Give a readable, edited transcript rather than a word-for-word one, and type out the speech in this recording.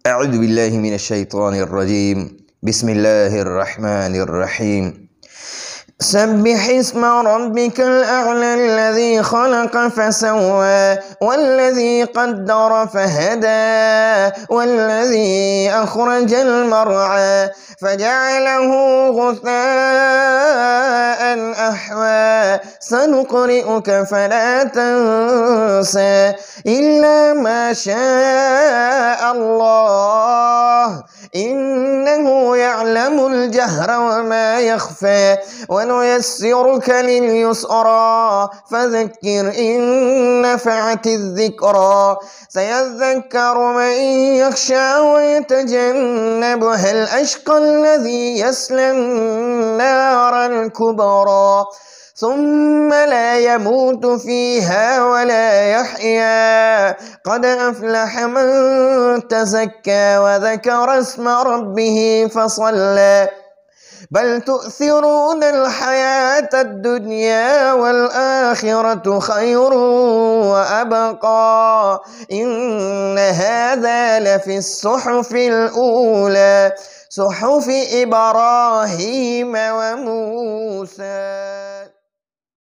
أعوذ بالله من الشيطان الرجيم. بسم الله الرحمن الرحيم. سبح اسم ربك الأعلى الذي خلق فسوى والذي قدر فهدى والذي أخرج المرعى فجعله غثاء أحوى سنقرئك فلا تنسى إلا ما شاء الله إنه يعلم الجهر وما يخفى ونيسرك لليسرى فذكر إن نفعت الذكرى سيذكر من يخشى ويتجنبها الأشقى الذي يصلى النار الكبرى ثم لا يموت فيها ولا يحيا قد أفلح من تزكى وذكر اسم ربه فصلى بل تؤثرون الحياة الدنيا والآخرة خير وأبقى إن هذا لفي الصحف الأولى صحف إبراهيم وموسى.